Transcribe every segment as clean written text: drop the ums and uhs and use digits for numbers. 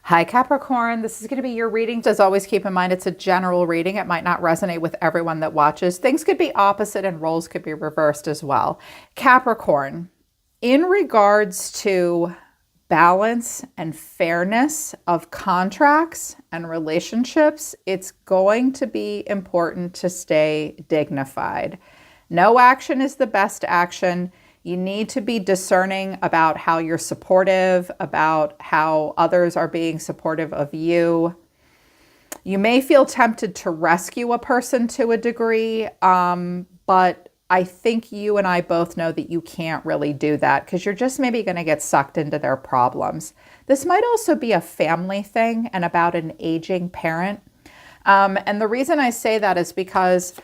Hi Capricorn, this is going to be your reading. As always, keep in mind it's a general reading. It might not resonate with everyone that watches. Things could be opposite and roles could be reversed as well. Capricorn, in regards to balance and fairness of contracts and relationships, it's going to be important to stay dignified. No action is the best action. You need to be discerning about how you're supportive, about how others are being supportive of you. You may feel tempted to rescue a person to a degree, but I think you and I both know that you can't really do that because you're just maybe going to get sucked into their problems. This might also be a family thing and about an aging parent. And the reason I say that is because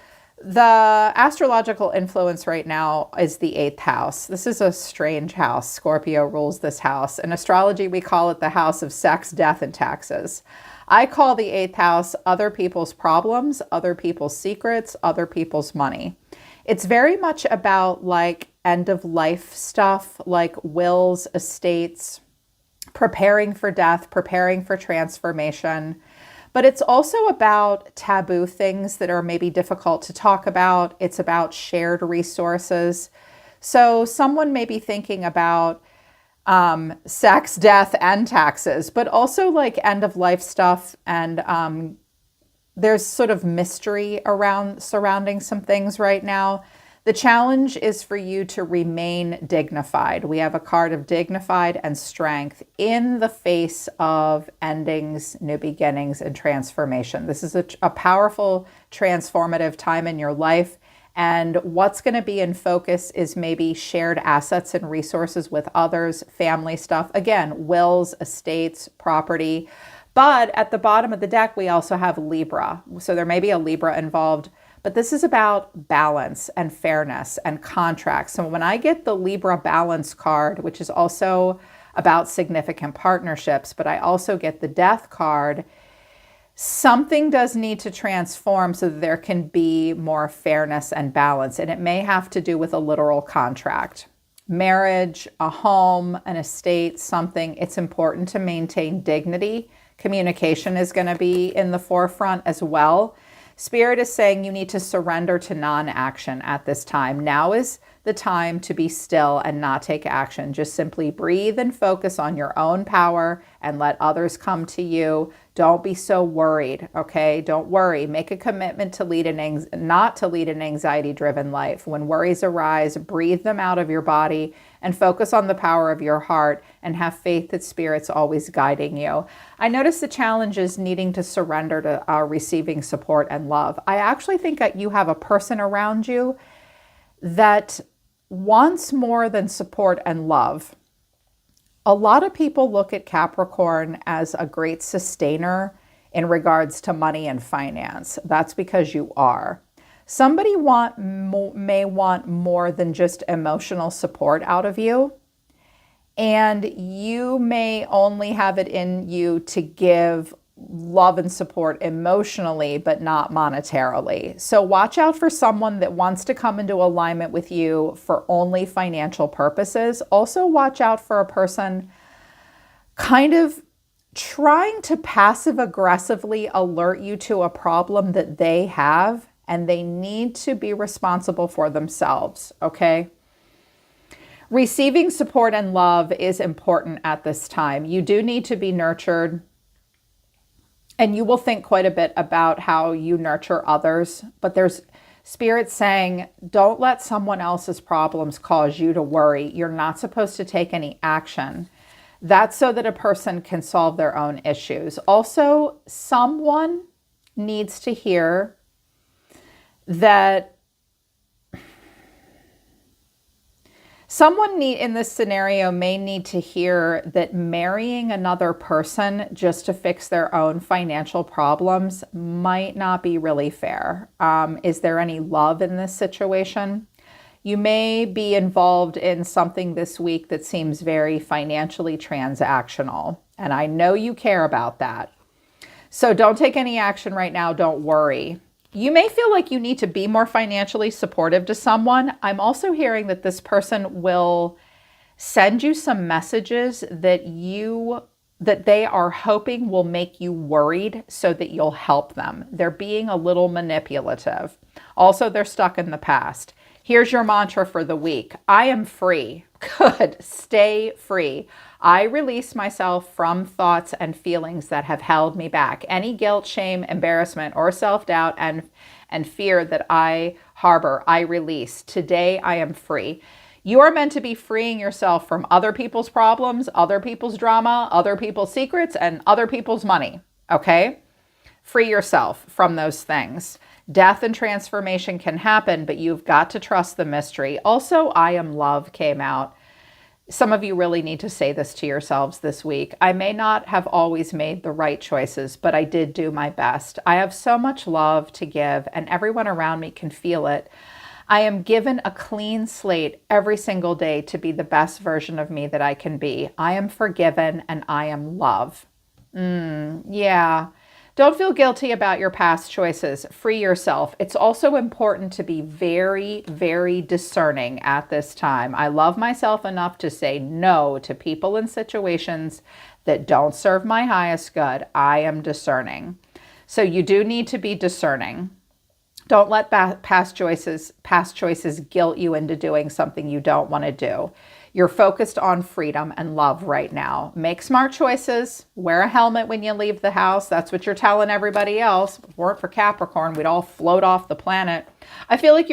the astrological influence right now is the 8th house. This is a strange house. Scorpio rules this house. In astrology, we call it the house of sex, death, and taxes. I call the 8th house other people's problems, other people's secrets, other people's money. It's very much about like end of life stuff, like wills, estates, preparing for death, preparing for transformation. But it's also about taboo things that are maybe difficult to talk about. It's about shared resources. So someone may be thinking about sex, death, and taxes, but also like end of life stuff. And there's sort of mystery surrounding some things right now. The challenge is for you to remain dignified. We have a card of dignified and strength in the face of endings, new beginnings, and transformation. This is a powerful transformative time in your life. And what's going to be in focus is maybe shared assets and resources with others, family stuff. Again, wills, estates, property. But at the bottom of the deck, we also have Libra. So there may be a Libra involved. But this is about balance and fairness and contracts. So when I get the Libra balance card, which is also about significant partnerships, but I also get the death card, something does need to transform so that there can be more fairness and balance. And it may have to do with a literal contract. Marriage, a home, an estate, something. It's important to maintain dignity. Communication is going to be in the forefront as well. Spirit is saying you need to surrender to non-action at this time. Now is the time to be still and not take action. Just simply breathe and focus on your own power and let others come to you. Don't be so worried, okay? Don't worry. Make a commitment to not to lead an anxiety-driven life. When worries arise, breathe them out of your body and focus on the power of your heart and have faith that Spirit's always guiding you. I notice the challenge is needing to surrender to receiving support and love. I actually think that you have a person around you that wants more than support and love. A lot of people look at Capricorn as a great sustainer in regards to money and finance. That's because you are. Somebody may want more than just emotional support out of you. And you may only have it in you to give love and support emotionally, but not monetarily. So watch out for someone that wants to come into alignment with you for only financial purposes. Also watch out for a person kind of trying to passive aggressively alert you to a problem that they have, and they need to be responsible for themselves, okay? Receiving support and love is important at this time. You do need to be nurtured. And you will think quite a bit about how you nurture others, but there's Spirit saying, don't let someone else's problems cause you to worry. You're not supposed to take any action. That's so that a person can solve their own issues. Also, someone needs to hear that in this scenario may need to hear that marrying another person just to fix their own financial problems might not be really fair. Is there any love in this situation? You may be involved in something this week that seems very financially transactional, and I know you care about that. So don't take any action right now. Don't worry. You may feel like you need to be more financially supportive to someone. I'm also hearing that this person will send you some messages that that they are hoping will make you worried so that you'll help them. They're being a little manipulative. Also, they're stuck in the past. Here's your mantra for the week. I am free. Good. Stay free. I release myself from thoughts and feelings that have held me back. Any guilt, shame, embarrassment, or self-doubt and fear that I harbor, I release. Today, I am free. You are meant to be freeing yourself from other people's problems, other people's drama, other people's secrets, and other people's money, okay? Free yourself from those things. Death and transformation can happen, but you've got to trust the mystery. Also, I am love came out. Some of you really need to say this to yourselves this week. I may not have always made the right choices, but I did do my best. I have so much love to give, and everyone around me can feel it. I am given a clean slate every single day to be the best version of me that I can be. I am forgiven and I am love. Yeah. Don't feel guilty about your past choices. Free yourself. It's also important to be very, very discerning at this time. I love myself enough to say no to people and situations that don't serve my highest good. I am discerning. So you do need to be discerning. Don't let past choices guilt you into doing something you don't want to do. You're focused on freedom and love right now. Make smart choices. Wear a helmet when you leave the house. That's what you're telling everybody else. If it weren't for Capricorn, we'd all float off the planet. I feel like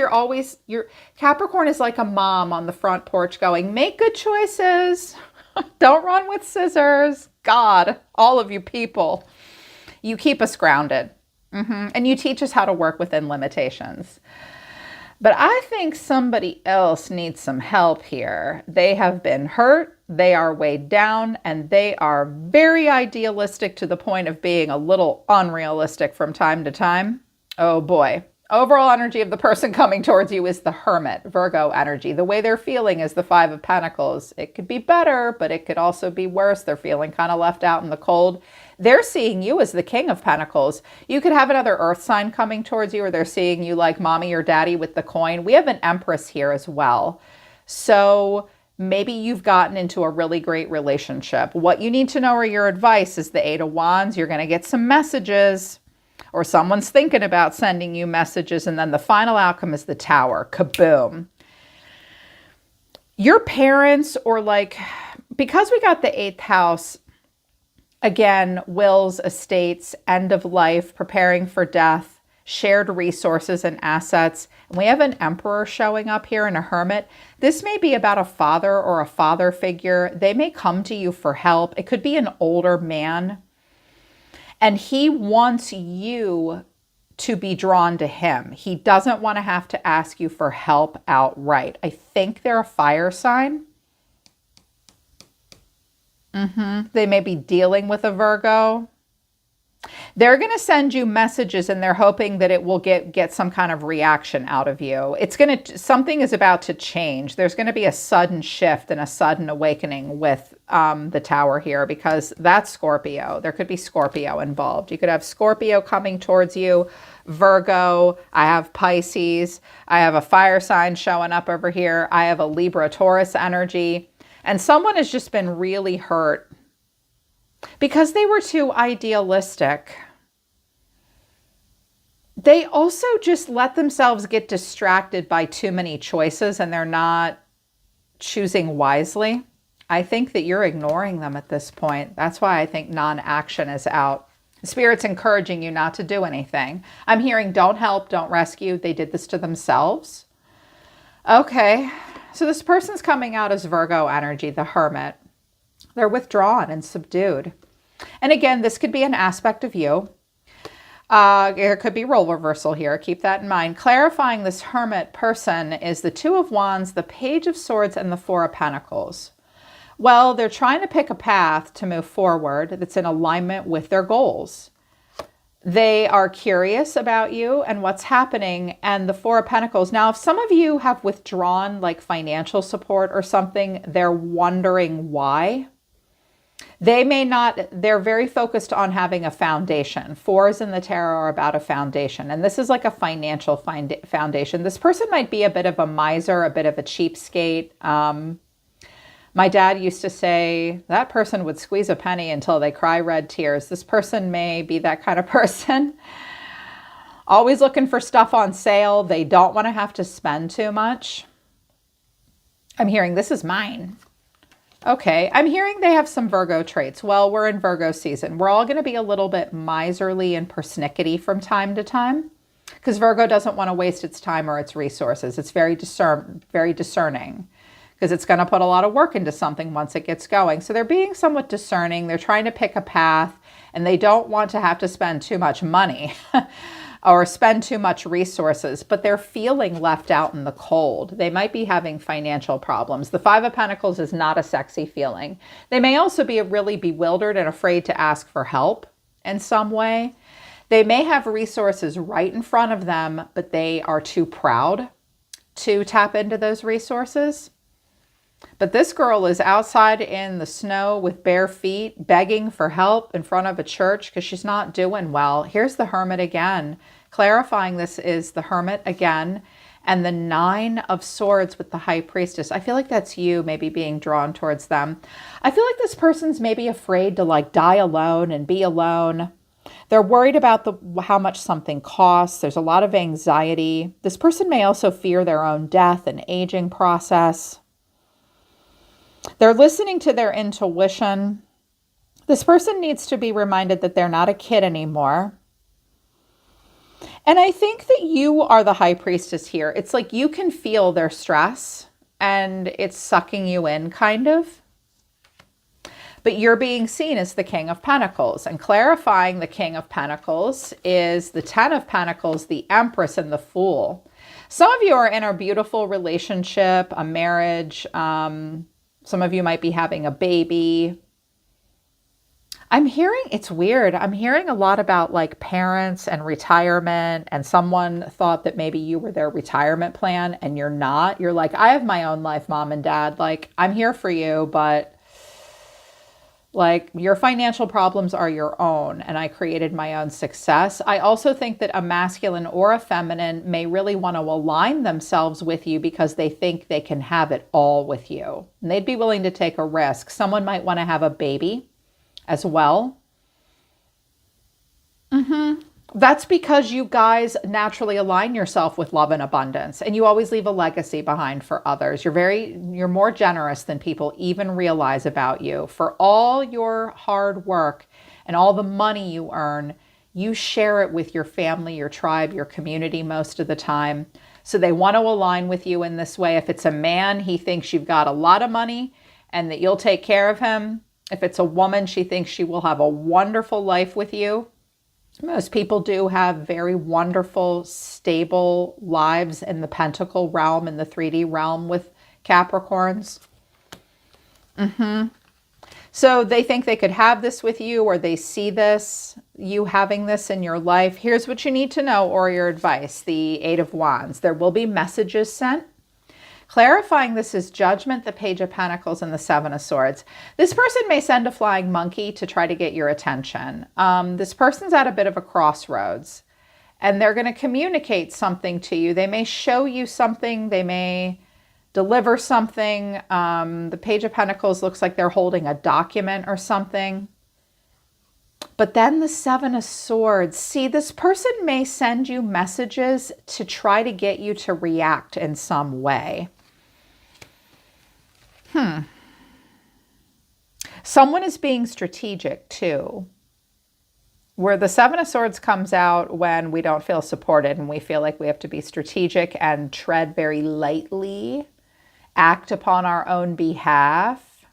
Capricorn is like a mom on the front porch going, make good choices. Don't run with scissors. God, all of you people. You keep us grounded. And you teach us how to work within limitations. But I think somebody else needs some help here. They have been hurt, they are weighed down, and they are very idealistic to the point of being a little unrealistic from time to time. Oh boy. Overall energy of the person coming towards you is the Hermit, Virgo energy. The way they're feeling is the Five of Pentacles. It could be better, but it could also be worse. They're feeling kind of left out in the cold. They're seeing you as the King of Pentacles. You could have another earth sign coming towards you, or they're seeing you like mommy or daddy with the coin. We have an Empress here as well. So maybe you've gotten into a really great relationship. What you need to know or your advice is the Eight of Wands. You're going to get some messages, or someone's thinking about sending you messages, and then the final outcome is the Tower. Kaboom. Your parents, or because we got the 8th house, again, wills, estates, end of life, preparing for death, shared resources and assets. And we have an Emperor showing up here and a Hermit. This may be about a father or a father figure. They may come to you for help. It could be an older man. And he wants you to be drawn to him. He doesn't want to have to ask you for help outright. I think they're a fire sign. They may be dealing with a Virgo. They're going to send you messages and they're hoping that it will get some kind of reaction out of you. Something is about to change. There's going to be a sudden shift and a sudden awakening with the Tower here, because that's Scorpio. There could be Scorpio involved. You could have Scorpio coming towards you, Virgo. I have Pisces. I have a fire sign showing up over here. I have a Libra Taurus energy. And someone has just been really hurt because they were too idealistic. They also just let themselves get distracted by too many choices, and they're not choosing wisely. I think that you're ignoring them at this point. That's why I think non-action is out. Spirit's encouraging you not to do anything. I'm hearing don't help, don't rescue. They did this to themselves. Okay, so this person's coming out as Virgo energy, the Hermit. They're withdrawn and subdued. And again, this could be an aspect of you. There could be role reversal here. Keep that in mind. Clarifying this Hermit person is the Two of Wands, the Page of Swords, and the Four of Pentacles. Well, they're trying to pick a path to move forward that's in alignment with their goals. They are curious about you and what's happening, and the Four of Pentacles. Now, if some of you have withdrawn like financial support or something, they're wondering why. They may not, they're very focused on having a foundation. Fours in the tarot are about a foundation, and this is like a financial foundation. This person might be a bit of a miser, a bit of a cheapskate. My dad used to say that person would squeeze a penny until they cry red tears. This person may be that kind of person. Always looking for stuff on sale. They don't want to have to spend too much. I'm hearing this is mine. Okay, I'm hearing they have some Virgo traits. Well, we're in Virgo season. We're all going to be a little bit miserly and persnickety from time to time because Virgo doesn't want to waste its time or its resources. It's very discerning because it's going to put a lot of work into something once it gets going. So they're being somewhat discerning. They're trying to pick a path and they don't want to have to spend too much money or spend too much resources, but they're feeling left out in the cold. They might be having financial problems. The Five of Pentacles is not a sexy feeling. They may also be really bewildered and afraid to ask for help in some way. They may have resources right in front of them, but they are too proud to tap into those resources. But this girl is outside in the snow with bare feet, begging for help in front of a church because she's not doing well. Here's the Hermit again. Clarifying this is the Hermit again and the Nine of Swords with the High Priestess. I feel like that's you maybe being drawn towards them. I feel like this person's maybe afraid to like die alone and be alone. They're worried about how much something costs. There's a lot of anxiety. This person may also fear their own death and aging process. They're listening to their intuition. This person needs to be reminded that they're not a kid anymore. And I think that you are the High Priestess here. It's like you can feel their stress and it's sucking you in kind of. But you're being seen as the King of Pentacles. And clarifying the King of Pentacles is the Ten of Pentacles, the Empress, and the Fool. Some of you are in a beautiful relationship, a marriage. Some of you might be having a baby. I'm hearing, it's weird. I'm hearing a lot about like parents and retirement, and someone thought that maybe you were their retirement plan and you're not. You're like, I have my own life, mom and dad. Like, I'm here for you, but like your financial problems are your own and I created my own success. I also think that a masculine or a feminine may really want to align themselves with you because they think they can have it all with you. And they'd be willing to take a risk. Someone might want to have a baby as well. That's because you guys naturally align yourself with love and abundance, and you always leave a legacy behind for others. You're more generous than people even realize about you. For all your hard work and all the money you earn, you share it with your family, your tribe, your community most of the time. So they want to align with you in this way. If it's a man, he thinks you've got a lot of money and that you'll take care of him. If it's a woman, she thinks she will have a wonderful life with you. Most people do have very wonderful, stable lives in the Pentacle realm, in the 3D realm with Capricorns. So they think they could have this with you, or they see this, you having this in your life. Here's what you need to know, or your advice, the Eight of Wands. There will be messages sent. Clarifying this is Judgment, the Page of Pentacles, and the Seven of Swords. This person may send a flying monkey to try to get your attention. This person's at a bit of a crossroads, and they're going to communicate something to you. They may show you something. They may deliver something. The Page of Pentacles looks like they're holding a document or something. But then the Seven of Swords. See, this person may send you messages to try to get you to react in some way. Someone is being strategic too. Where the Seven of Swords comes out when we don't feel supported and we feel like we have to be strategic and tread very lightly, act upon our own behalf.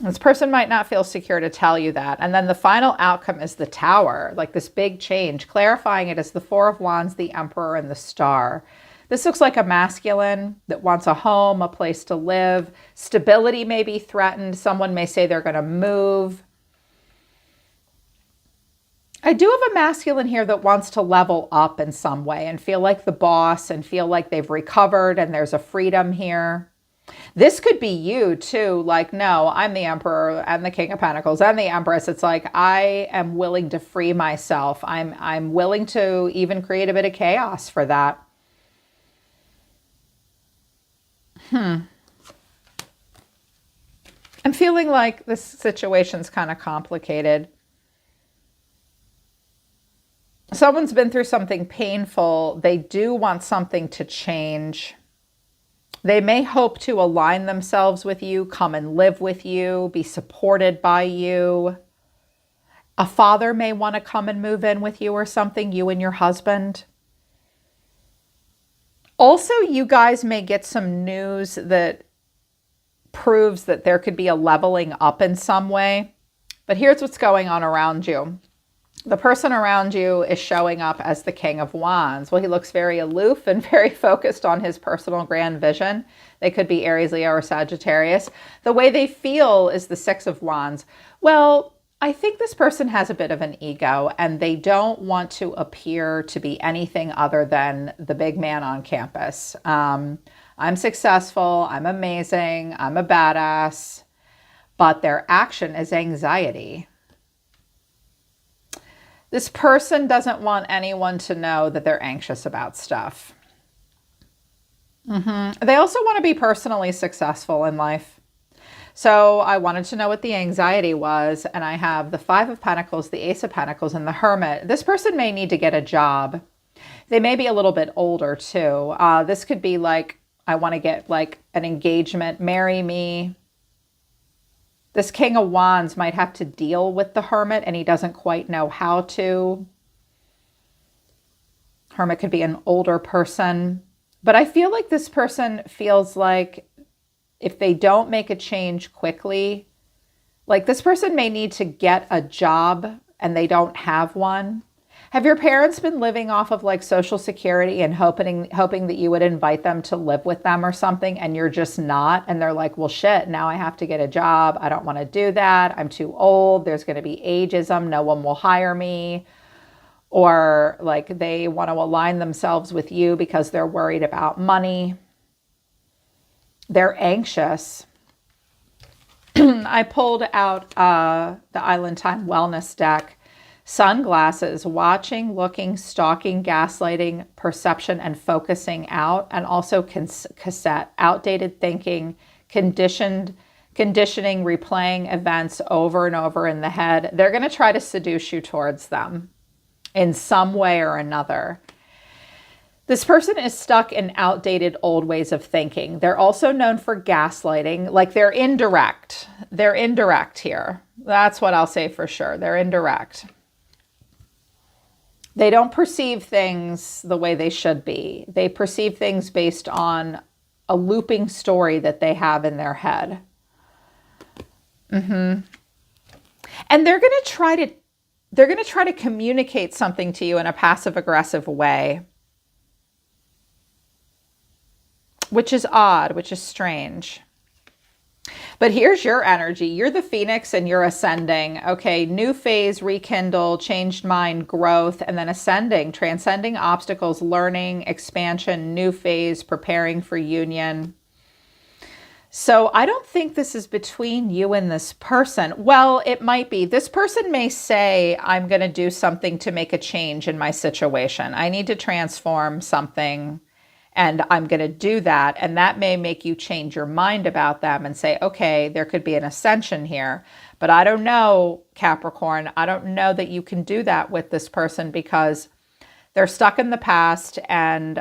This person might not feel secure to tell you that. And then the final outcome is the Tower, like this big change, clarifying it as the Four of Wands, the Emperor, and the Star. This looks like a masculine that wants a home, a place to live. Stability may be threatened. Someone may say they're going to move. I do have a masculine here that wants to level up in some way and feel like the boss and feel like they've recovered and there's a freedom here. This could be you too. Like, no, I'm the Emperor and the King of Pentacles and the Empress. It's like, I am willing to free myself. I'm willing to even create a bit of chaos for that. I'm feeling like this situation's kind of complicated. Someone's been through something painful. They do want something to change. They may hope to align themselves with you, come and live with you, be supported by you. A father may want to come and move in with you or something, you and your husband. Also, you guys may get some news that proves that there could be a leveling up in some way. But here's what's going on around you. The person around you is showing up as the King of Wands. Well, he looks very aloof and very focused on his personal grand vision. They could be Aries, Leo, or Sagittarius. The way they feel is the Six of Wands. Well, I think this person has a bit of an ego and they don't want to appear to be anything other than the big man on campus. I'm successful, I'm amazing, I'm a badass, but their action is anxiety. This person doesn't want anyone to know that they're anxious about stuff. They also want to be personally successful in life. So I wanted to know what the anxiety was, and I have the Five of Pentacles, the Ace of Pentacles, and the Hermit. This person may need to get a job. They may be a little bit older too. This could be like, I want to get like an engagement, marry me. This King of Wands might have to deal with the Hermit and he doesn't quite know how to. Hermit could be an older person. But I feel like this person feels like if they don't make a change quickly, like this person may need to get a job and they don't have one. Have your parents been living off of like Social Security and hoping that you would invite them to live with them or something and you're just not? And they're like, well, shit, now I have to get a job. I don't want to do that. I'm too old. There's going to be ageism. No one will hire me. Or like they want to align themselves with you because they're worried about money. They're anxious. I pulled out the Island Time Wellness deck. Sunglasses, watching, looking, stalking, gaslighting, perception, and focusing out, and also cassette, outdated thinking, conditioning, replaying events over and over in the head. They're going to try to seduce you towards them in some way or another. This person is stuck in outdated old ways of thinking. They're also known for gaslighting, like they're indirect. They're indirect here. That's what I'll say for sure. They're indirect. They don't perceive things the way they should be. They perceive things based on a looping story that they have in their head. And they're going to try to communicate something to you in a passive aggressive way, which is odd, which is strange. But here's your energy. You're the Phoenix and you're ascending. Okay, new phase, rekindle, changed mind, growth, and then ascending, transcending obstacles, learning, expansion, new phase, preparing for union. So I don't think this is between you and this person. Well, it might be. This person may say, I'm going to do something to make a change in my situation. I need to transform something. And I'm going to do that. And that may make you change your mind about them and say, okay, there could be an ascension here. But I don't know, Capricorn. I don't know that you can do that with this person because they're stuck in the past. And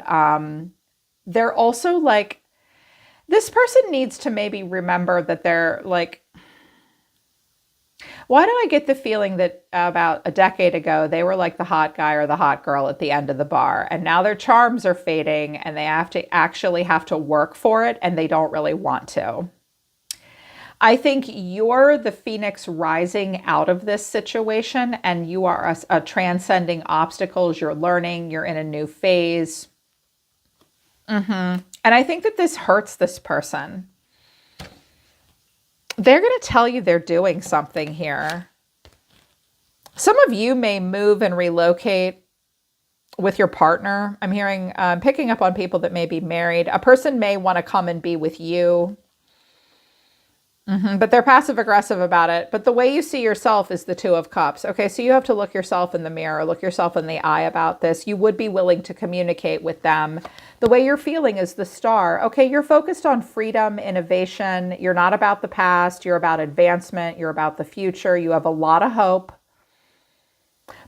they're also like, this person needs to maybe remember that they're like, why do I get the feeling that about a decade ago, they were like the hot guy or the hot girl at the end of the bar, and now their charms are fading and they have to work for it and they don't really want to. I think you're the Phoenix rising out of this situation and you are a transcending obstacles. You're learning, you're in a new phase. And I think that this hurts this person. They're going to tell you they're doing something here. Some of you may move and relocate with your partner. I'm hearing, picking up on people that may be married. A person may want to come and be with you. But they're passive aggressive about it. But the way you see yourself is the Two of Cups. Okay, so you have to look yourself in the mirror, look yourself in the eye about this. You would be willing to communicate with them. The way you're feeling is the Star. Okay, you're focused on freedom, innovation. You're not about the past. You're about advancement. You're about the future. You have a lot of hope.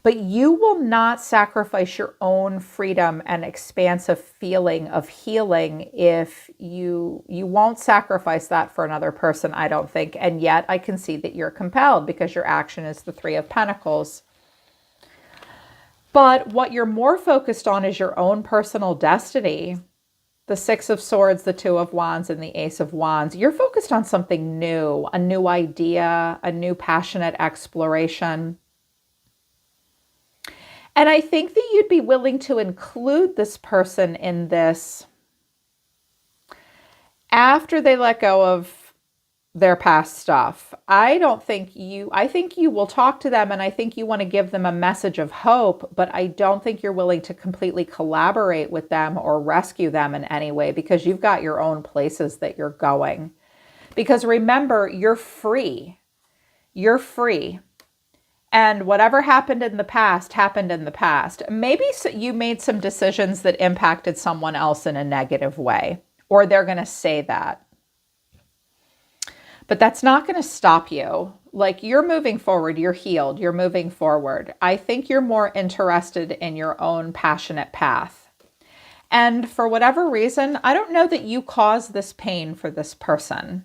But you will not sacrifice your own freedom and expansive feeling of healing if you won't sacrifice that for another person, I don't think. And yet I can see that you're compelled because your action is the Three of Pentacles. But what you're more focused on is your own personal destiny. The Six of Swords, the Two of Wands, and the Ace of Wands. You're focused on something new, a new idea, a new passionate exploration. And I think that you'd be willing to include this person in this after they let go of their past stuff. I think you will talk to them, and I think you want to give them a message of hope, but I don't think you're willing to completely collaborate with them or rescue them in any way because you've got your own places that you're going. Because remember, you're free. You're free. And whatever happened in the past happened in the past. Maybe you made some decisions that impacted someone else in a negative way, or they're going to say that. But that's not going to stop you. Like, you're moving forward, you're healed, you're moving forward. I think you're more interested in your own passionate path. And for whatever reason, I don't know that you caused this pain for this person.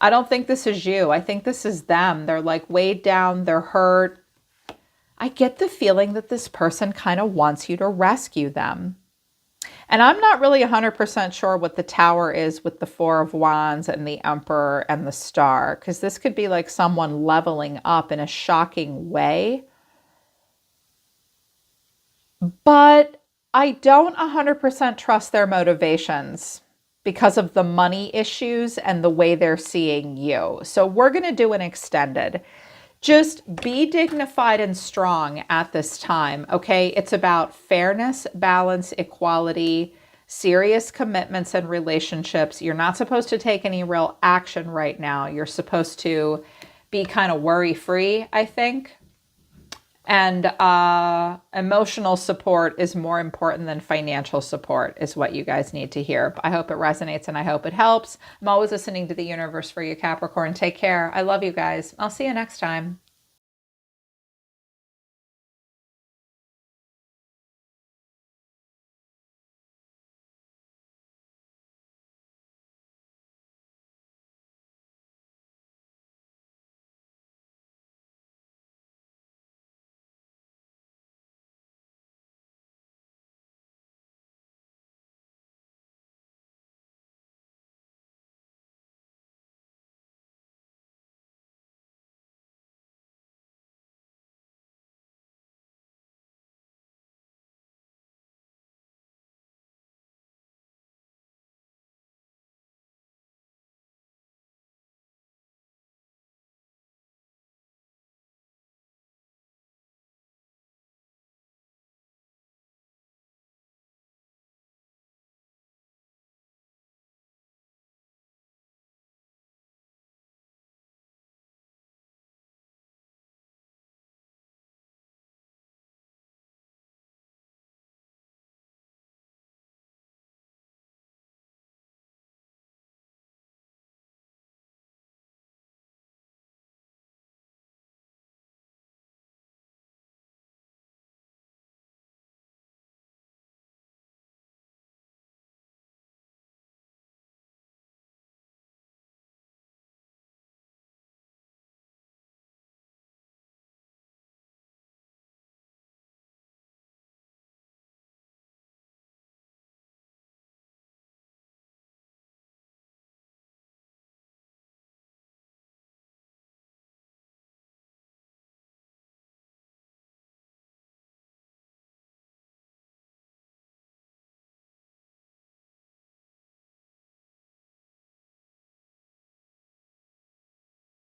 I don't think this is you. I think this is them. They're like weighed down. They're hurt. I get the feeling that this person kind of wants you to rescue them. And I'm not really 100% sure what the Tower is with the Four of Wands and the Emperor and the Star, because this could be like someone leveling up in a shocking way. But I don't 100% trust their motivations because of the money issues and the way they're seeing you. So we're going to do an extended. Just be dignified and strong at this time, okay? It's about fairness, balance, equality, serious commitments and relationships. You're not supposed to take any real action right now. You're supposed to be kind of worry-free, I think. And emotional support is more important than financial support is what you guys need to hear. I hope it resonates and I hope it helps. I'm always listening to the universe for you, Capricorn. Take care. I love you guys. I'll see you next time.